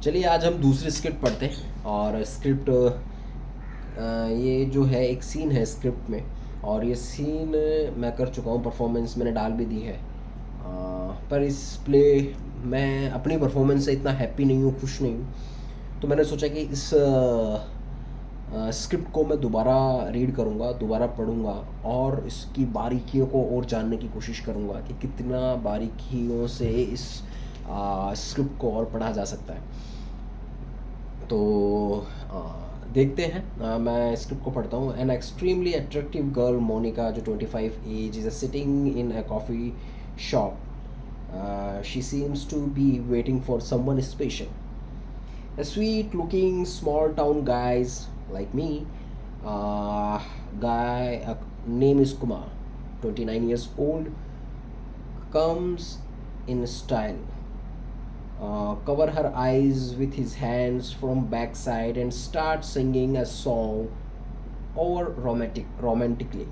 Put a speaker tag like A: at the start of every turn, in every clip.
A: चलिए आज हम दूसरी स्क्रिप्ट पढ़ते हैं। और स्क्रिप्ट ये जो है एक सीन है स्क्रिप्ट में, और ये सीन मैं कर चुका हूँ, परफॉर्मेंस मैंने डाल भी दी है। पर इस प्ले मैं अपनी परफॉर्मेंस से इतना हैप्पी नहीं हूँ, खुश नहीं हूँ। तो मैंने सोचा कि इस स्क्रिप्ट को मैं दोबारा रीड करूँगा, दोबारा पढ़ूँगा और इसकी बारीकियों को और जानने की कोशिश करूँगा कि कितना बारीकियों से इस स्क्रिप्ट को और पढ़ा जा सकता है। तो देखते हैं। मैं स्क्रिप्ट को पढ़ता हूँ। An extremely attractive girl Monica, जो 25 age, is sitting in a coffee shop. She seems to be waiting for someone special. A sweet looking small town guys like me, name is Kumar, 29 years old, comes in style. Cover her eyes with his hands from backside and start singing a song over romantically.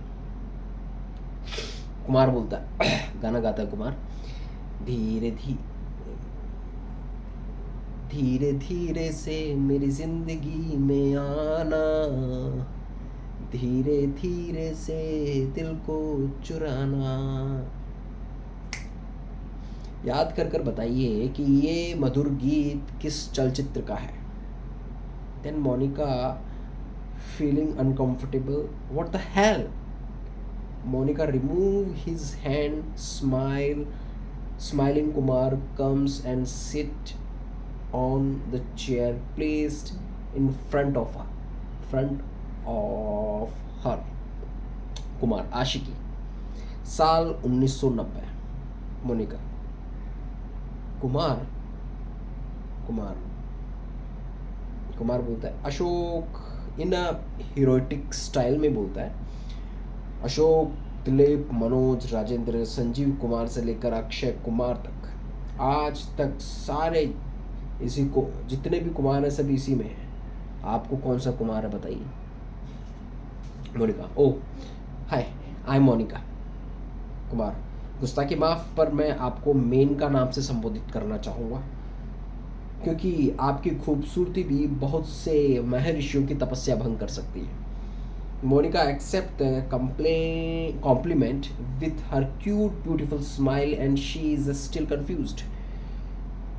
A: Kumar बोलता है गाना गाता है कुमार, धीरे धीरे धीरे से मेरी जिंदगी में आना, धीरे धीरे से दिल को चुराना। याद कर कर बताइए कि ये मधुर गीत किस चलचित्र का है। Then Monica feeling uncomfortable, what the hell. Monica remove his hand, smiling Kumar comes and sit on the chair placed in front of her. Kumar, Aashiqui, साल 1990। मोनिका, कुमार कुमार कुमार बोलता है, अशोक इन अ हीरोइटिक स्टाइल में बोलता है। अशोक, दिलीप, मनोज, राजेंद्र, संजीव कुमार से लेकर अक्षय कुमार तक, आज तक सारे इसी को, जितने भी कुमार हैं सभी इसी में हैं। आपको कौन सा कुमार है बताइए। मोनिका, ओ हाय, आई एम मोनिका। कुमार, गुस्ताखी माफ, पर मैं आपको मेन का नाम से संबोधित करना चाहूँगा, क्योंकि आपकी खूबसूरती भी बहुत से महर्षियों की तपस्या भंग कर सकती है। Monica accepts the compliment with her cute, beautiful smile, and she is still confused.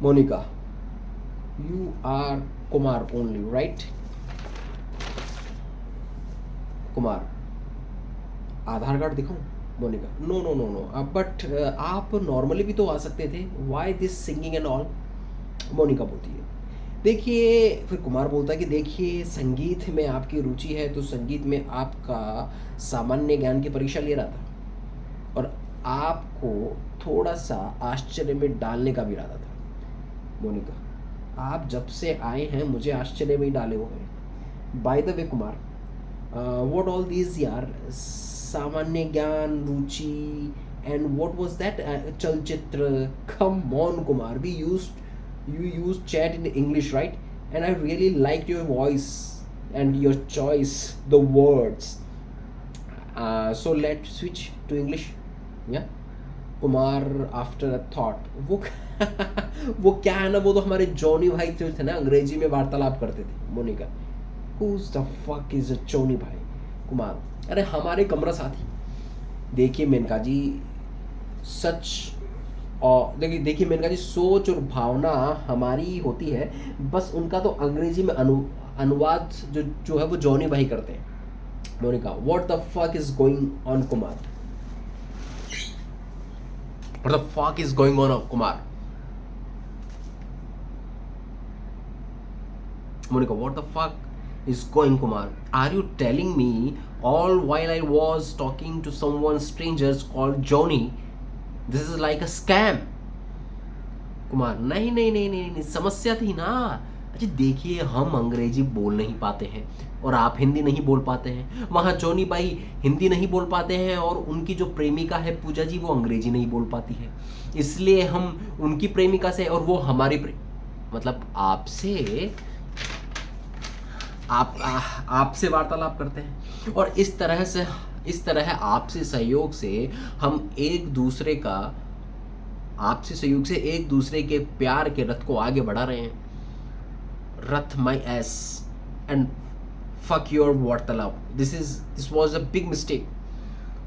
A: Monica, you are Kumar only, right? Kumar, Aadhaar card दिखाऊं? मोनिका, नो, बट आप नॉर्मली भी तो आ सकते थे। Why this singing and all? Monika बोलती है, देखिए, फिर कुमार बोलता है कि देखिए, संगीत में आपकी रुचि है तो संगीत में आपका सामान्य ज्ञान की परीक्षा ले रहा था और आपको थोड़ा सा आश्चर्य में डालने का भी इरादा था। मोनिका, आप जब से आए हैं मुझे आश्चर्य में ही डाले हुए हैं। By the way Kumar, what all these यार, सामान्य ज्ञान, रुचि, एंड व्हाट वाज दैट चलचित्र, come on Kumar, you use chat in English, right? And I really liked your voice and your choice, the words. So let's switch to English. Yeah. Kumar, after a thought, वो वो क्या है ना, वो तो हमारे Johnny भाई थे ना, अंग्रेजी में वार्तालाप करते थे। Monica, who's the fuck is a Johnny भाई? कुमार, अरे हमारे कमरा साथी। देखिए मेनका जी, सच और देखिए मेनका जी, सोच और भावना हमारी होती है, बस उनका तो अंग्रेजी में अनुवाद जो है वो जॉनी भाई करते हैं। Monica, what the fuck is going on Kumar? What the fuck is going on Kumar? Monica, what the fuck is going Kumar? Are you telling me all while I was talking to someone strangers called Johnny, this is like a scam? Kumar, नहीं, समस्या थी ना। अच्छा देखिए, हम अंग्रेजी बोल नहीं पाते हैं और आप हिंदी नहीं बोल पाते हैं। वहाँ जॉनी भाई हिंदी नहीं बोल पाते हैं और उनकी जो प्रेमिका है पूजा जी, वो अंग्रेजी नहीं बोल पाती है, इसलिए हम उनकी प्रेमिका से और वो हमारी मतलब आपसे वार्तालाप करते हैं। और इस तरह आपसे सहयोग से एक दूसरे के प्यार के रथ को आगे बढ़ा रहे हैं। Rath my ass and fuck your Vartalab. This was a big mistake.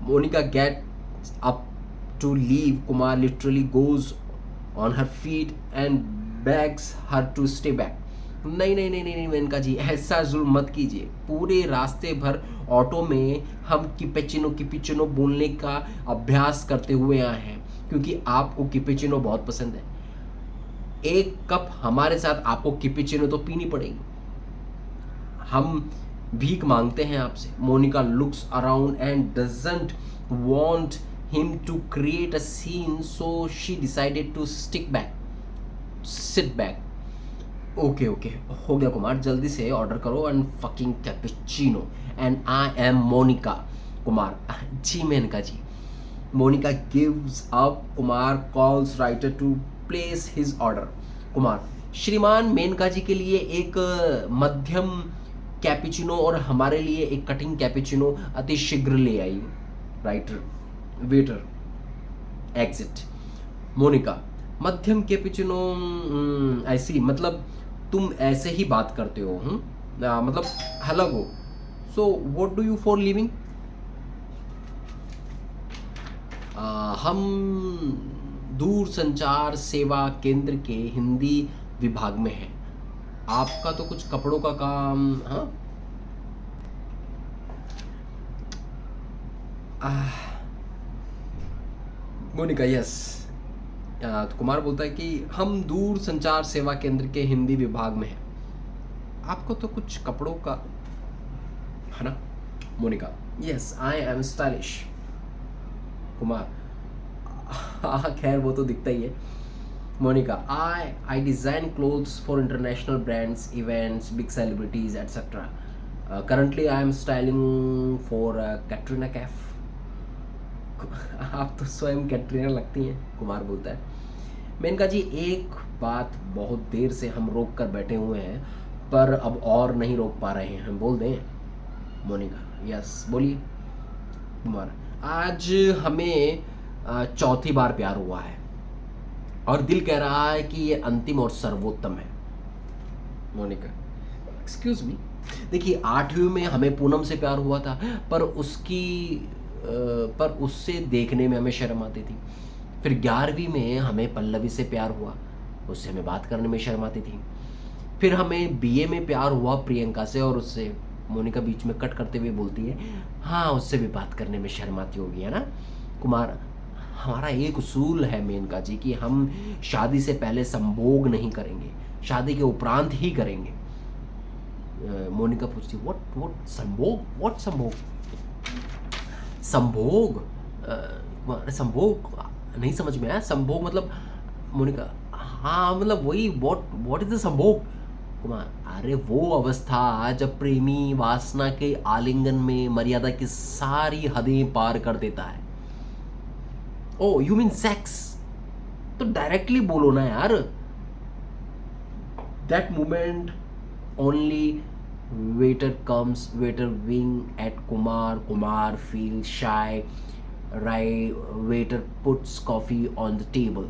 A: Monica gets up to leave. Kumar literally goes on her feet and begs her to stay back. नहीं नहीं नहीं नहीं नहीं मेनका जी, ऐसा जुल्म मत कीजिए. पूरे रास्ते भर ऑटो में हम किपेचिनो बोलने का अभ्यास करते हुए आए हैं क्योंकि आपको किपेचिनो बहुत पसंद है. एक कप हमारे साथ आपको किपेचिनो तो पीनी पड़ेगी. हम भीख मांगते हैं आपसे. Monica looks around and doesn't want him to create a scene, so she decided to sit back. Okay हो गया कुमार, जल्दी से ऑर्डर करो and fucking cappuccino. And I am Monica. Kumar ji Menaka ji. Monica gives up. Kumar calls waiter to place his order. Kumar श्रीमान मेनका जी के लिए एक मध्यम कैपेचिनो और हमारे लिए एक कटिंग कैपेचिनो अति शीघ्र ले आई. Writer waiter exit. मोनिका मध्यम कैपेचिनो. आई सी, मतलब तुम ऐसे ही बात करते हो. मतलब अलग हो. So what do you for living? हम दूर संचार सेवा केंद्र के हिंदी विभाग में हैं. आपका तो कुछ कपड़ों का काम. हाँ मोनिका यस. तो कुमार बोलता है कि हम दूर संचार सेवा केंद्र के हिंदी विभाग में हैं. आपको तो कुछ कपड़ों का है ना. Monica yes I am stylish. Kumar हाँ खैर वो तो दिखता ही है. Monica I design clothes for international brands, events, big celebrities etcetera. Currently I am styling for Katrina Kaif. आप तो स्वयं कैटरीना लगती हैं. कुमार बोलता है. मेनका जी एक बात बहुत देर से हम रोक कर बैठे हुए हैं पर अब और नहीं रोक पा रहे हैं, हम बोल दें. मोनिका यस बोलिए. कुमार आज हमें चौथी बार प्यार हुआ है और दिल कह रहा है कि ये अंतिम और सर्वोत्तम है. Monica excuse me. देखिए 8वीं में हमें पूनम से प्यार हुआ था पर उससे देखने में हमें शर्म आती थी. फिर 11वीं में हमें पल्लवी से प्यार हुआ, उससे हमें बात करने में शर्म आती थी. फिर हमें बीए में प्यार हुआ प्रियंका से और उससे. मोनिका बीच में कट करते हुए बोलती है हाँ उससे भी बात करने में शर्म आती होगी है ना. कुमार हमारा एक उसूल है मेनका जी कि हम शादी से पहले संभोग नहीं करेंगे, शादी के उपरांत ही करेंगे. मोनिका पूछती व्हाट संभोग. संभोग संभोग नहीं समझ में आया. संभोग मतलब. मोनिका हाँ मतलब वही व्हाट इज द संभोग. कुमार अरे वो अवस्था जब प्रेमी वासना के आलिंगन में मर्यादा की सारी हदें पार कर देता है. ओ यू मीन सेक्स. तो डायरेक्टली बोलो ना यार. That moment only waiter wing at Kumar feels shy. Waiter puts coffee on the table.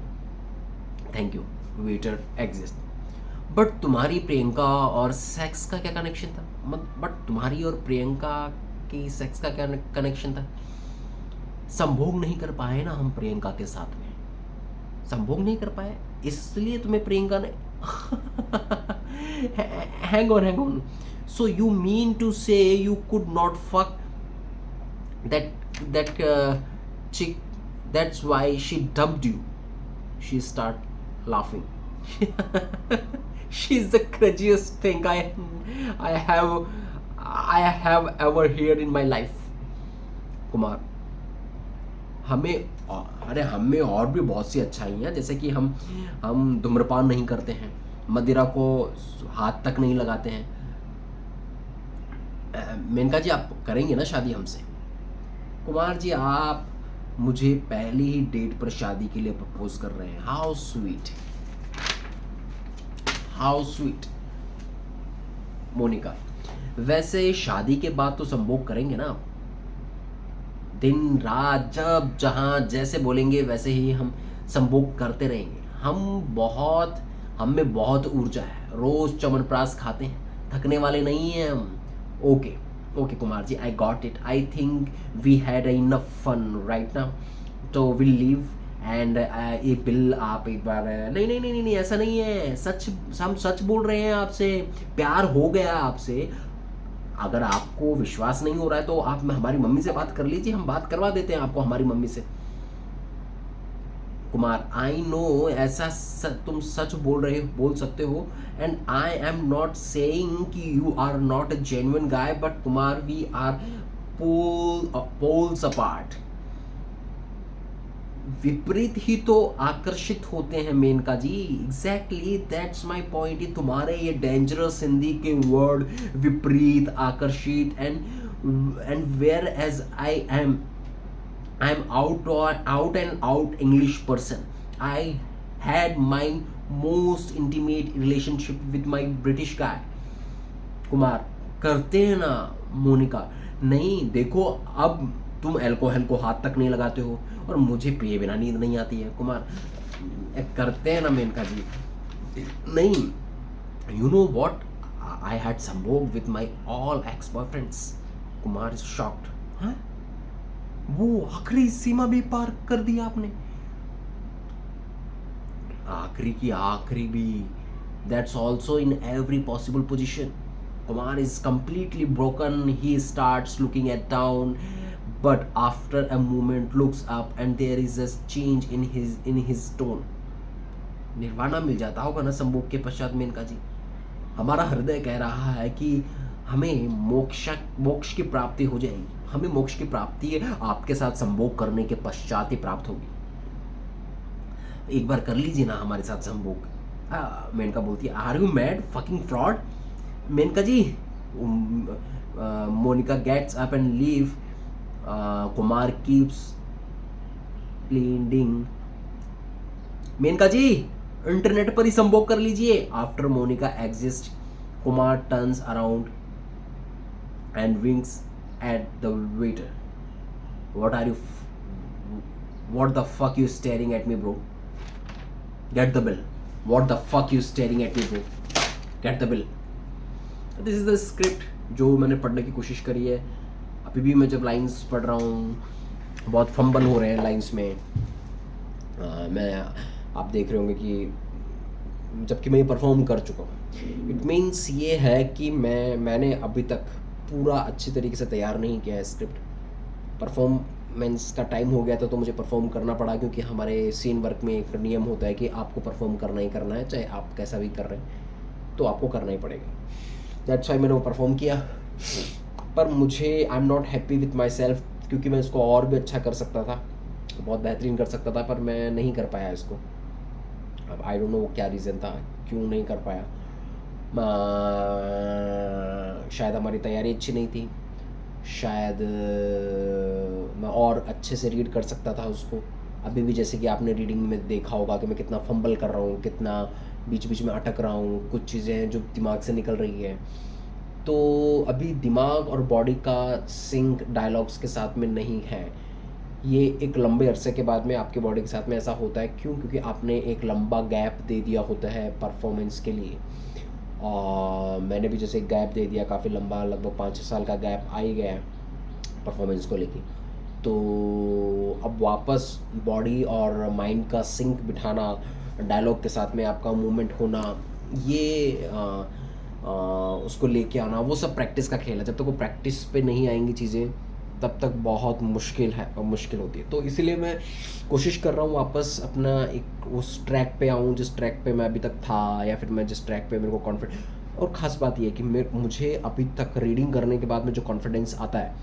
A: Thank you. Waiter exits. But तुम्हारी प्रियंका और सेक्स का क्या कनेक्शन था. बट तुम्हारी और प्रियंका की सेक्स का क्या कनेक्शन था. संभोग नहीं कर पाए ना हम प्रियंका के साथ में. संभोग नहीं कर पाए इसलिए तुम्हें प्रियंका ने hang on. So you mean to say you could not fuck that chick? That's why she dumped you. She start laughing. She's the craziest thing I have ever heard in my life. Kumar हमें और भी बहुत सी अच्छाई हैं जैसे कि हम धूम्रपान नहीं करते हैं, मदिरा को हाथ तक नहीं लगाते हैं. मेनका जी आप करेंगे ना शादी हमसे. कुमार जी आप मुझे पहली ही डेट पर शादी के लिए प्रपोज कर रहे हैं. How sweet. मोनिका वैसे शादी के बाद तो संभोग करेंगे ना. दिन रात जब जहां जैसे बोलेंगे वैसे ही हम संभोग करते रहेंगे. हम बहुत हम में बहुत ऊर्जा है, रोज च्यवनप्राश खाते हैं, थकने वाले नहीं हैं हम। Okay okay Kumar ji, I got it, I think we had enough fun right now, तो विल लीव एंड ये बिल आप एक बार नहीं नहीं नहीं नहीं नहीं, ऐसा नहीं है, सच, हम सच बोल रहे हैं आपसे, प्यार हो गया आपसे। अगर आपको विश्वास नहीं हो रहा है तो आप हमारी मम्मी से बात कर लीजिए, हम बात करवा देते हैं आपको हमारी मम्मी से। कुमार, आई नो ऐसा तुम सच बोल सकते हो, and I am not saying कि you are not a genuine guy, but Kumar we are poles apart. विपरीत ही तो आकर्षित होते हैं Menka ji, exactly that's my point. ये तुम्हारे ये डेंजरस हिंदी के वर्ड विपरीत, आकर्षित and where as I am out and out English person. I had my most intimate relationship with my British guy. Kumar, करते हैं ना मोनिका, नहीं देखो अब तुम अल्कोहल को हाथ तक नहीं लगाते हो और मुझे पिए बिना नींद नहीं आती है। कुमार, करते हैं ना मेनका जी, नहीं, you know what, I had संभोग with my all ex boyfriends. Kumar is shocked, हाँ, वो आखिरी सीमा भी पार कर दिया आपने, आखिरी की आखिरी भी, that's also in every possible position. Kumar is completely broken, he starts looking at down, but after a moment looks up and there is a change in his tone. Nirvana मिल जाता होगा ना संभोग के पश्चात मेनका जी, हमारा हृदय कह रहा है कि हमें मोक्ष की प्राप्ति हो जाएगी, हमें मोक्ष की प्राप्ति आपके साथ संभोग करने के पश्चात ही प्राप्त होगी। एक बार कर लीजिए ना हमारे साथ संभोग। मेनका बोलती है, are you mad fucking fraud. Menaka ji, Monica gets up and leave, Kumar keeps pleading. Menaka ji, internet पर ही संभोग कर लीजिए। After Monica exits, Kumar turns around and winks at the waiter. What the fuck you staring at me, bro? Get the bill. What the fuck you staring at me, bro? Get the bill. This is the script जो मैंने पढ़ने की कोशिश करी है। अभी भी मैं जब लाइंस पढ़ रहा हूँ बहुत फंबल हो रहे हैं लाइंस में। मैं आप देख रहे होंगे कि जबकि मैं ये परफॉर्म कर चुका हूँ। इट मीन्स ये है कि मैंने अभी तक पूरा अच्छी तरीके से तैयार नहीं किया है स्क्रिप्ट। परफॉर्मेंस का टाइम हो गया था तो मुझे परफॉर्म करना पड़ा, क्योंकि हमारे सीन वर्क में एक नियम होता है कि आपको परफॉर्म करना ही करना है, चाहे आप कैसा भी कर रहे हैं तो आपको करना ही पड़ेगा। दैट्स वाई मैंने वो परफॉर्म किया, पर मुझे आई am not happy with my self, क्योंकि मैं इसको और भी अच्छा कर सकता था, बहुत बेहतरीन कर सकता था, पर मैं नहीं कर पाया इसको। अब आई डोंट नो वो क्या रीज़न था, क्यों नहीं कर पाया। शायद हमारी तैयारी अच्छी नहीं थी, शायद मैं और अच्छे से रीड कर सकता था उसको। अभी भी जैसे कि आपने रीडिंग में देखा होगा कि मैं कितना फंबल कर रहा हूँ, कितना बीच बीच में अटक रहा हूँ, कुछ चीज़ें हैं जो दिमाग से निकल रही है। तो अभी दिमाग और बॉडी का सिंक डायलॉग्स के साथ में नहीं है। ये एक लंबे अरसे के बाद में आपके बॉडी के साथ में ऐसा होता है। क्यों? क्योंकि आपने एक लंबा गैप दे दिया होता है परफॉर्मेंस के लिए। और मैंने भी जैसे गैप दे दिया काफ़ी लंबा, लगभग 5-6 साल का गैप आ ही गया है परफॉर्मेंस को लेके। तो अब वापस बॉडी और माइंड का सिंक बिठाना, डायलॉग के साथ में आपका मूवमेंट होना, ये उसको लेके आना, वो सब प्रैक्टिस का खेल है। जब तक वो प्रैक्टिस पे नहीं आएंगी चीज़ें तब तक बहुत मुश्किल होती है। तो इसीलिए मैं कोशिश कर रहा हूँ वापस अपना एक उस ट्रैक पे आऊँ जिस ट्रैक पे मैं अभी तक था, या फिर मैं जिस ट्रैक पे मेरे को कॉन्फिडेंस। और ख़ास बात ये है कि मुझे अभी तक रीडिंग करने के बाद में जो कॉन्फिडेंस आता है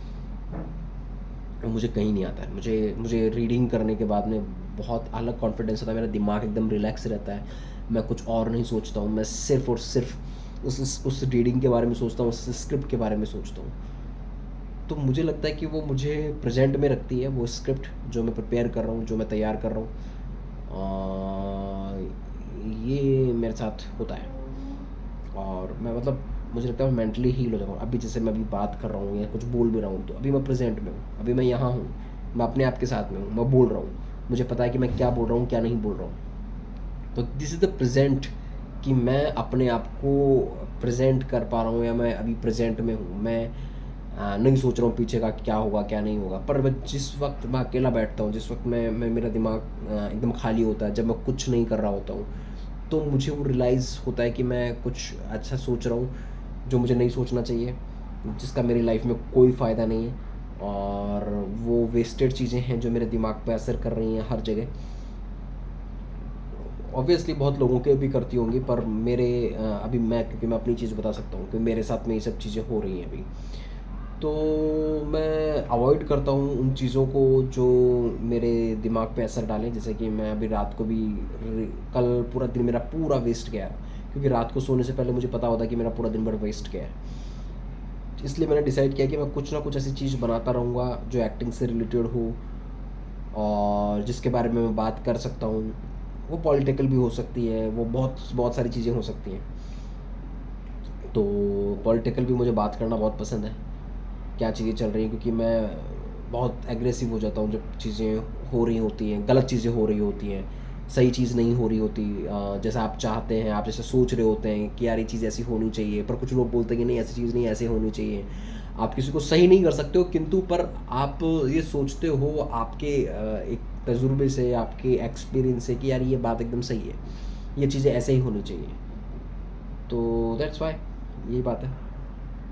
A: वो मुझे कहीं नहीं आता है। मुझे रीडिंग करने के बाद में बहुत अलग कॉन्फिडेंस आता है, मेरा दिमाग एकदम रिलैक्स रहता है, मैं कुछ और नहीं सोचता हूँ, मैं सिर्फ और सिर्फ उस रीडिंग के बारे में सोचता हूँ, उस स्क्रिप्ट के बारे में सोचता हूँ। तो मुझे लगता है कि वो मुझे प्रेजेंट में रखती है, वो स्क्रिप्ट जो मैं प्रिपेयर कर रहा हूँ, जो मैं तैयार कर रहा हूँ। ये मेरे साथ होता है और मैं मुझे लगता है मैं मेंटली हील हो जाता हूँ। अभी जैसे मैं अभी बात कर रहा हूँ या कुछ बोल भी रहा हूँ तो अभी मैं प्रेजेंट में हूँ, अभी मैं यहाँ हूँ, मैं अपने आप के साथ में हूँ, मैं बोल रहा हूँ, मुझे पता है कि मैं क्या बोल रहा हूँ क्या नहीं बोल रहा हूँ। तो दिस इज़ द प्रेजेंट कि मैं अपने आप को प्रेज़ेंट कर पा रहा हूँ या मैं अभी प्रेज़ेंट में हूँ। मैं नहीं सोच रहा हूँ पीछे का क्या होगा, क्या नहीं होगा। पर मैं जिस वक़्त मैं अकेला बैठता हूँ, जिस वक़्त मैं मेरा दिमाग एकदम खाली होता है, जब मैं कुछ नहीं कर रहा होता हूँ, तो मुझे वो रियलाइज़ होता है कि मैं कुछ अच्छा सोच रहा हूँ, जो मुझे नहीं सोचना चाहिए, जिसका मेरी लाइफ़ में कोई फ़ायदा नहीं है, और वो वेस्टेड चीज़ें हैं जो मेरे दिमाग पे असर कर रही हैं हर जगह। ऑब्वियसली बहुत लोगों के भी करती होंगी, पर मेरे अभी मैं, क्योंकि मैं अपनी चीज़ बता सकता हूँ कि मेरे साथ में ये सब चीज़ें हो रही हैं अभी। तो मैं अवॉइड करता हूँ उन चीज़ों को जो मेरे दिमाग पे असर डालें। जैसे कि मैं अभी रात को भी कल पूरा दिन मेरा पूरा वेस्ट गया, क्योंकि रात को सोने से पहले मुझे पता होता है कि मेरा पूरा दिन भर वेस्ट गया है। इसलिए मैंने डिसाइड किया कि मैं कुछ ना कुछ ऐसी चीज़ बनाता रहूँगा जो एक्टिंग से रिलेटेड हो, और जिसके बारे में मैं बात कर सकता हूँ। वो पॉलिटिकल भी हो सकती है, वो बहुत बहुत सारी चीज़ें हो सकती हैं। तो पॉलिटिकल भी मुझे बात करना बहुत पसंद है, क्या चीज़ें चल रही हैं, क्योंकि मैं बहुत एग्रेसिव हो जाता हूँ जब चीज़ें हो रही होती हैं, गलत चीज़ें हो रही होती हैं, सही चीज़ नहीं हो रही होती जैसा आप चाहते हैं, आप जैसे सोच रहे होते हैं कि यार ये चीज़ ऐसी होनी चाहिए, पर कुछ लोग बोलते हैं कि नहीं ऐसी चीज़ नहीं, ऐसे होनी चाहिए। आप किसी को सही नहीं कर सकते हो, किंतु पर आप ये सोचते हो आपके एक तजुर्बे से, आपके एक्सपीरियंस से, कि यार ये बात एकदम सही है, ये चीज़ें ऐसे ही होनी चाहिए। तो दैट्स वाई, यही बात है।